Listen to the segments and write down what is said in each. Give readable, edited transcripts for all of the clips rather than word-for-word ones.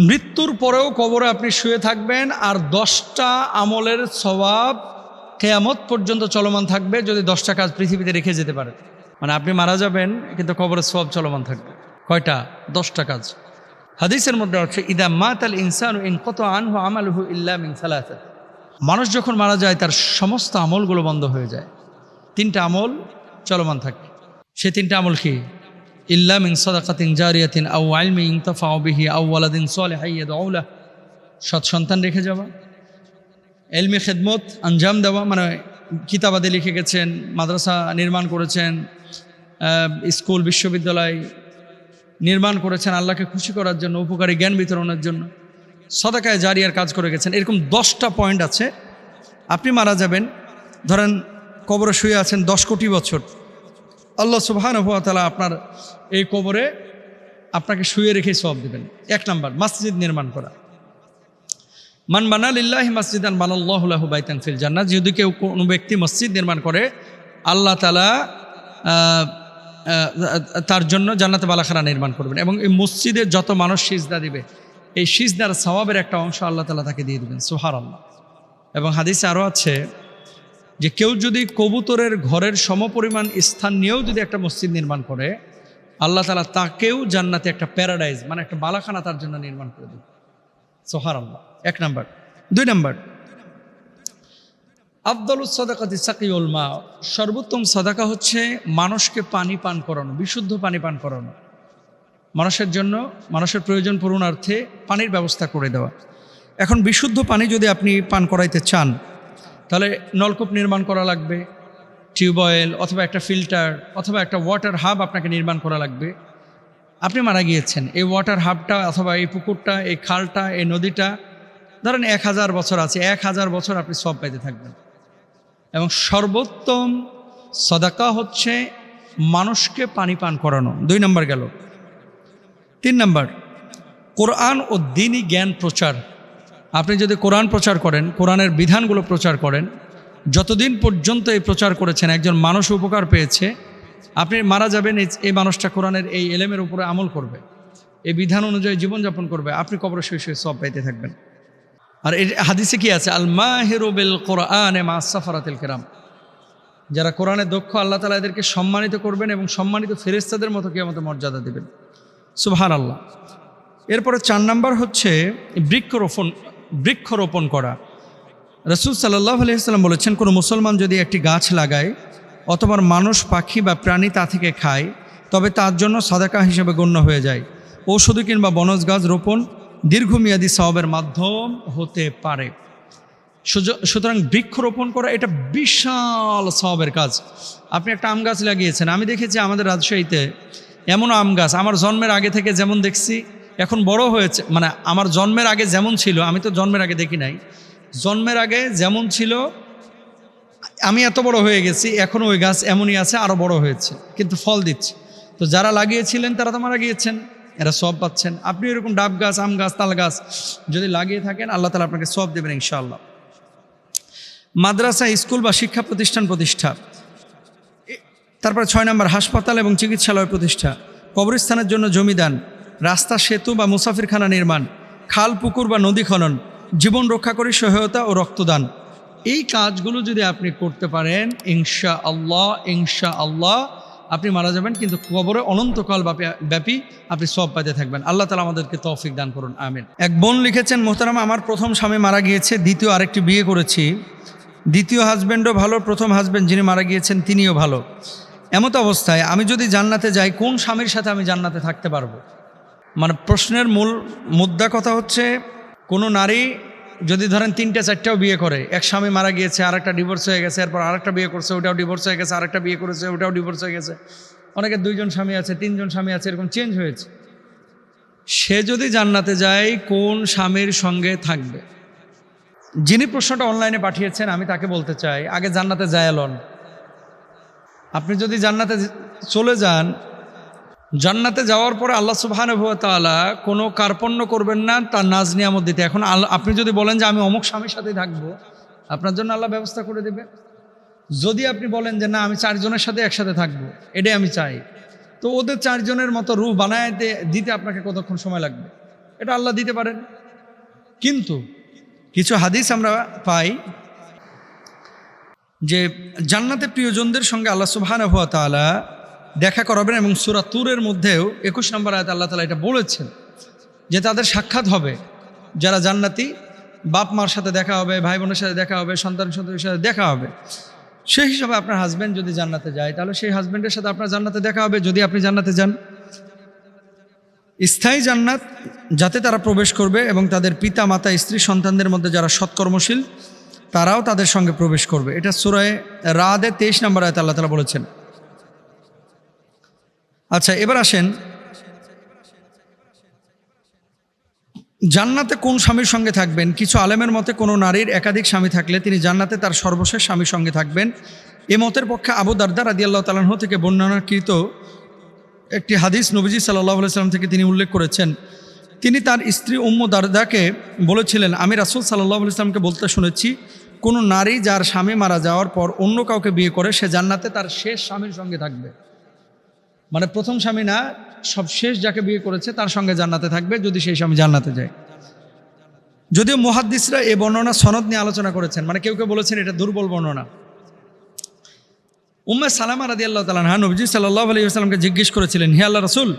মৃত্যুর পরেও কবরে আপনি শুয়ে থাকবেন, আর 10টা আমলের সওয়াব কিয়ামত পর্যন্ত চলমান থাকবে যদি 10টা কাজ পৃথিবীতে রেখে যেতে পারে। মানে আপনি মারা যাবেন কিন্তু কবরের সওয়াব চলমান থাকবে। কয়টা? 10টা কাজ। হাদিসের মধ্যে হচ্ছে ইদা মাতাল ইনসানু ইনকাতা আনহু আমালুহু ইল্লা মিন সালাসা। মানুষ যখন মারা যায় তার সমস্ত আমলগুলো বন্ধ হয়ে যায়, 3টা আমল চলমান থাকে। সে 3টা আমল কি? ইল্লা মিন সাদাকাতিন জারিয়াতিন আও ইলমিন ইনতাফাউ বিহি আও ওয়ালাদিন সালিহিন ইয়াদউ লাহু। সৎ সন্তান রেখে যাওয়া, ইলমি খিদমত আঞ্জাম দেওয়া, মানে কিতাবাদে লিখে গেছেন, মাদ্রাসা নির্মাণ করেছেন, স্কুল বিশ্ববিদ্যালয় নির্মাণ করেছেন আল্লাহকে খুশি করার জন্য, উপকারী জ্ঞান বিতরণের জন্য, সাদাকায়ে জারিয়ার কাজ করে গেছেন। এরকম 10টা পয়েন্ট আছে। আপনি মারা যাবেন, ধরেন কবরে শুয়ে আছেন 10 কোটি বছর, আল্লাহ সুবহানাহু ওয়া তাআলা আপনার এই কবরে আপনাকে শুয়ে রেখে সওয়াব দেবেন। 1 নাম্বার, মসজিদ নির্মাণ করা। মান বানা লিল্লাহি মসজিদান বানাল্লাহু লাহু বাইতান ফিল জান্নাহ। যদি কেউ কোনো ব্যক্তি মসজিদ নির্মাণ করে, আল্লাহ তাআলা তার জন্য জান্নাতে বালাখানা নির্মাণ করবেন, এবং এই মসজিদে যত মানুষ সিজদা দিবে এই সিজদার সওয়াবের একটা অংশ আল্লাহ তাআলা তাকে দিয়ে দিবেন। সুবহানাল্লাহ। এবং হাদিসে আরও আছে যে কেউ যদি কবুতরের ঘরের সমপরিমাণ স্থান নিয়েও যদি একটা মসজিদ নির্মাণ করে, আল্লাহ তাআলা তাকেও জান্নাতে একটা প্যারাডাইজ, মানে একটা বালাখানা তার জন্য নির্মাণ করে দেবে। সুবহানাল্লাহ। 1 নাম্বার। 2 নাম্বার, আফদালুস সাদাকাতি সাকিউল মা। সর্বোত্তম সাদাকা হচ্ছে মানুষকে পানি পান করানো, বিশুদ্ধ পানি পান করানো। মানুষের জন্য, মানুষের প্রয়োজন পূরণার্থে পানির ব্যবস্থা করে দেওয়া। এখন বিশুদ্ধ পানি যদি আপনি পান করাইতে চান, তাহলে নলকূপ নির্মাণ করা লাগবে, টিউবওয়েল অথবা একটা ফিল্টার অথবা একটা ওয়াটার হাব আপনাকে নির্মাণ করা লাগবে। আপনি মারা গিয়েছেন, এই ওয়াটার হাবটা অথবা এই পুকুরটা, এই খালটা, এই নদীটা ধরেন 1000 বছর আছে, 1000 বছর আপনি সওয়াব পাইতে থাকবেন। এবং সর্বোত্তম সাদাকা হচ্ছে মানুষকে পানি পান করানো। 2 নাম্বার গেল। 3 নাম্বার, কোরআন ও দ্বীনি জ্ঞান প্রচার। আপনি যদি কোরআন প্রচার করেন, কোরআনের বিধানগুলো প্রচার করেন, যতদিন পর্যন্ত এই প্রচার করেছেন একজন মানুষ উপকার পেয়েছে, আপনি মারা যাবেন, এই মানুষটা কোরআনের এই এলেমের উপরে আমল করবে, এই বিধান অনুযায়ী জীবনযাপন করবে, আপনি কবরে শুয়ে শুয়ে সওয়াব পাইতে থাকবেন। আর এই হাদিসে কি আছে? আল মাহিরু বিল কোরআনে মা সাফারাতিল কিরাম। যারা কোরআনে দক্ষ, আল্লাহ তাআলা এদেরকে সম্মানিত করবেন এবং সম্মানিত ফেরেশতাদের মতো কিয়ামতে মর্যাদা দেবেন। সুবহানাল্লাহ। এরপরে 4 নাম্বার হচ্ছে বৃক্ষরোপণ করা। রাসূল সাল্লাল্লাহু আলাইহি ওয়াসাল্লাম বলেছেন, কোনো মুসলমান যদি একটি গাছ লাগায় অথবা মানুষ, পাখি বা প্রাণী তা থেকে খায়, তবে তার জন্য সাদাকা হিসেবে গণ্য হয়ে যায়। ঔষধি কিংবা বনজ গাছ রোপণ দীর্ঘমেয়াদী সওয়াবের মাধ্যম হতে পারে। সুতরাং বৃক্ষরোপণ করা এটা বিশাল সওয়াবের কাজ। আপনি একটা আম গাছ লাগিয়েছেন, আমি দেখেছি আমাদের রাজশাহীতে এমন আম গাছ আমার জন্মের আগে থেকে যেমন দেখছি এখন বড় হয়েছে, মানে আমার জন্মের আগে যেমন ছিল, আমি তো জন্মের আগে দেখি নাই, জন্মের আগে যেমন ছিল আমি এত বড় হয়ে গেছি, এখন ওই গাছ এমনই আছে, আরও বড় হয়েছে, কিন্তু ফল দিচ্ছে। তো যারা লাগিয়েছিলেন তারা তো মারা গিয়েছেন, এরা সওয়াব পাচ্ছেন। আপনি এরকম ডাব গাছ, আম গাছ, তাল গাছ যদি লাগিয়ে থাকেন, আল্লাহ তাআলা আপনাকে সওয়াব দেবেন ইনশাআল্লাহ। মাদ্রাসা, স্কুল বা শিক্ষা প্রতিষ্ঠান প্রতিষ্ঠা। তারপরে 6 নাম্বার, হাসপাতাল এবং চিকিৎসালয় প্রতিষ্ঠা, কবরস্থানের জন্য জমিদান, রাস্তা, সেতু বা মুসাফিরখানা নির্মাণ, খাল, পুকুর বা নদী খনন, জীবন রক্ষাকারী সহায়তা ও রক্তদান। এই কাজগুলো যদি আপনি করতে পারেন, ইনশাআল্লাহ আপনি মারা যাবেন কিন্তু কবরে অনন্তকাল ব্যাপী আপনি সওয়াব পাইতে থাকবেন। আল্লাহ তাআলা আমাদেরকে তৌফিক দান করুন, আমিন। এক বোন লিখেছেন, মোহতারামা, আমার প্রথম স্বামী মারা গিয়েছে, দ্বিতীয় আরেকটি বিয়ে করেছি। দ্বিতীয় হাজব্যান্ডও ভালো, প্রথম হাজব্যান্ড যিনি মারা গিয়েছেন তিনিও ভালো। এমত অবস্থায় আমি যদি জান্নাতে যাই, কোন স্বামীর সাথে আমি জান্নাতে থাকতে পারবো? মানে প্রশ্নের মুদ্রা কথা হচ্ছে, কোনো নারী যদি ধরেন 3টা-4টাও বিয়ে করে, এক স্বামী মারা গিয়েছে, আরেকটা ডিভোর্স হয়ে গেছে, এরপর আরেকটা বিয়ে করছে, ওটাও ডিভোর্স হয়ে গেছে, আরেকটা বিয়ে করেছে, ওটাও ডিভোর্স হয়ে গেছে, অনেকের 2 জন স্বামী আছে, 3 জন স্বামী আছে, এরকম চেঞ্জ হয়েছে। সে যদি জান্নাতে যায় কোন স্বামীর সঙ্গে থাকবে? যিনি প্রশ্নটা অনলাইনে পাঠিয়েছেন আমি তাকে বলতে চাই, আগে জান্নাতে যায় লন। আপনি যদি জান্নাতে চলে যান, জান্নাতে যাওয়ার পরে আল্লাহ সুবহানাহু ওয়া তাআলা কোনো কার্পণ্য করবেন না তার নাজ নিয়ামত দিতে। এখন আপনি যদি বলেন যে আমি অমুক স্বামীর সাথেই থাকবো, আপনার জন্য আল্লাহ ব্যবস্থা করে দেবে। যদি আপনি বলেন যে না, আমি 4 জনের সাথে একসাথে থাকবো, এটাই আমি চাই, তো ওদের 4 জনের মতো রূহ বানায় দিতে আপনাকে কতক্ষণ সময় লাগবে? এটা আল্লাহ দিতে পারেন। কিন্তু কিছু হাদিস আমরা পাই যে জান্নাতে প্রিয়জনদের সঙ্গে আল্লাহ সুবহানাহু ওয়া তাআলা দেখা করাবেন, এবং সূরা তুরের মধ্যেও 21 নম্বর আয়াতে আল্লাহ তাআলা এটা বলেছেন যে তাদের সাক্ষাৎ হবে, যারা জান্নাতি বাপ মার সাথে দেখা হবে, ভাই বোনের সাথে দেখা হবে, সন্তান সন্ততির সাথে দেখা হবে। সেই হিসাবে আপনার হাজব্যান্ড যদি জান্নাতে যায় তাহলে সেই হাজব্যান্ডের সাথে আপনার জান্নাতে দেখা হবে যদি আপনি জান্নাতে যান। স্থায়ী জান্নাত যাতে তারা প্রবেশ করবে, এবং তাদের পিতা মাতা স্ত্রী সন্তানদের মধ্যে যারা সৎকর্মশীল তারাও তাদের সঙ্গে প্রবেশ করবে। এটা সূরা রাদের 23 নম্বর আয়াতে আল্লাহ তাআলা বলেছেন। আচ্ছা, এবার আসেন জান্নাতে কোন স্বামীর সঙ্গে থাকবেন। কিছু আলেমের মতে কোনো নারীর একাধিক স্বামী থাকলে তিনি জান্নাতে তার সর্বশেষ স্বামীর সঙ্গে থাকবেন। এ মতের পক্ষে আবু দারদা রাদিয়াল্লাহু তাআলা আনহু থেকে বর্ণনাকৃত একটি হাদিস নবীজি সাল্লাল্লাহু আলাইহি ওয়াসাল্লাম থেকে তিনি উল্লেখ করেছেন। তিনি তার স্ত্রী উম্মু দারদাকে বলেছিলেন, আমি রাসূল সাল্লাল্লাহু আলাইহি ওয়াসাল্লামকে বলতে শুনেছি, কোনো নারী যার স্বামী মারা যাওয়ার পর অন্য কাউকে বিয়ে করে সে জান্নাতে তার শেষ স্বামীর সঙ্গে থাকবে। মানে প্রথম স্বামী না, সব শেষ যাকে বিয়ে করেছে তার সঙ্গে জান্নাতে থাকবে যদি সেই স্বামী জান্নাতে যায়। যদিও মুহাদ্দিসরা এই বর্ণনা সনদ নিয়ে আলোচনা করেছেন, মানে কেউ কেউ বলেছেন এটা দুর্বল বর্ণনা। উম্মে সালামা রাদিয়াল্লাহু তাআলা আনহা নবীজি সাল্লাল্লাহু আলাইহি ওয়াসাল্লামকে জিজ্ঞেস করেছিলেন, হে আল্লাহর রাসূল,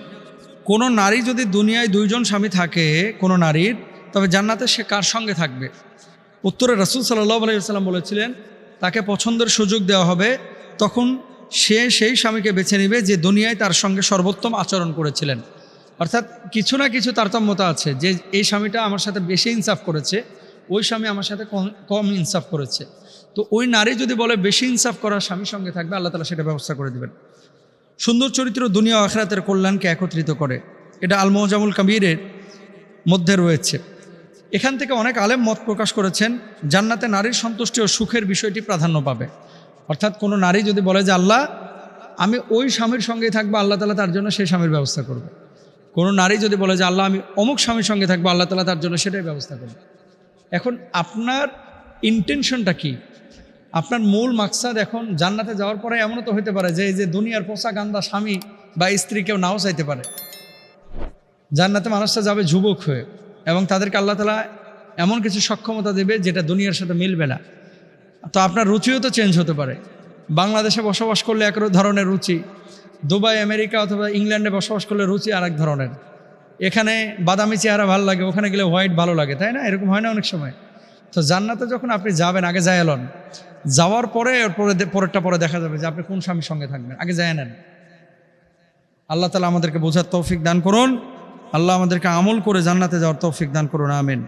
কোনো নারী যদি দুনিয়ায় 2 জন স্বামী থাকে কোনো নারীর, তবে জান্নাতে সে কার সঙ্গে থাকবে? উত্তরে রাসূল সাল্লাল্লাহু আলাইহি ওয়াসাল্লাম বলেছিলেন, তাকে পছন্দের সুযোগ দেওয়া হবে, তখন সে সেই স্বামীকে বেছে নেবে যে দুনিয়ায় তার সঙ্গে সর্বোত্তম আচরণ করেছিলেন। অর্থাৎ কিছু না কিছু তারতম্যতা আছে, যে এই স্বামীটা আমার সাথে বেশি ইনসাফ করেছে, ওই স্বামী আমার সাথে কম ইনসাফ করেছে। তো ওই নারী যদি বলে বেশি ইনসাফ করার স্বামীর সঙ্গে থাকবে, আল্লাহ তাআলা সেটা ব্যবস্থা করে দেবেন। সুন্দর চরিত্র দুনিয়া ও আখিরাতের কল্যাণকে একত্রিত করে, এটা আল মুজামুল কাবীরের মধ্যে রয়েছে। এখান থেকে অনেক আলেম মত প্রকাশ করেছেন জান্নাতে নারীর সন্তুষ্টি ও সুখের বিষয়টি প্রাধান্য পাবে। অর্থাৎ কোনো নারী যদি বলে যে আল্লাহ আমি ওই স্বামীর সঙ্গেই থাকবো, আল্লাহ তাআলা তার জন্য সেই স্বামীর ব্যবস্থা করবে। কোনো নারী যদি বলে যে আল্লাহ আমি অমুক স্বামীর সঙ্গে থাকবো, আল্লাহ তাআলা তার জন্য সেটাই ব্যবস্থা করবে। এখন আপনার ইন্টেনশনটা কি? আপনার মূল মাকসাদ এখন জান্নাতে যাওয়ার পরে এমনও তো হতে পারে যে এই যে দুনিয়ার পোষা গান্দা স্বামী বা স্ত্রী কেউ নাও চাইতে পারে। জান্নাতে মানুষটা যাবে যুবক হয়ে, এবং তাদেরকে আল্লাহ তাআলা এমন কিছু সক্ষমতা দেবে যেটা দুনিয়ার সাথে মিলবে না। তো আপনার রুচিও তো চেঞ্জ হতে পারে। বাংলাদেশে বসবাস করলে এক ধরনের রুচি, দুবাই আমেরিকা অথবা ইংল্যান্ডে বসবাস করলে রুচি আর এক ধরনের। এখানে বাদামি চেহারা ভালো লাগে, ওখানে গেলে হোয়াইট ভালো লাগে, তাই না? এরকম হয় না অনেক সময়? তো জান্নাতে যখন আপনি যাবেন, আগে যায় এলন, যাওয়ার পরে পরেরটা পরে দেখা যাবে যে আপনি কোন স্বামীর সঙ্গে থাকবেন, আগে যায় নেন। আল্লাহ তাআলা আমাদেরকে বোঝার তৌফিক দান করুন। আল্লাহ আমাদেরকে আমল করে জান্নাতে যাওয়ার তৌফিক দান করুন। আমিন।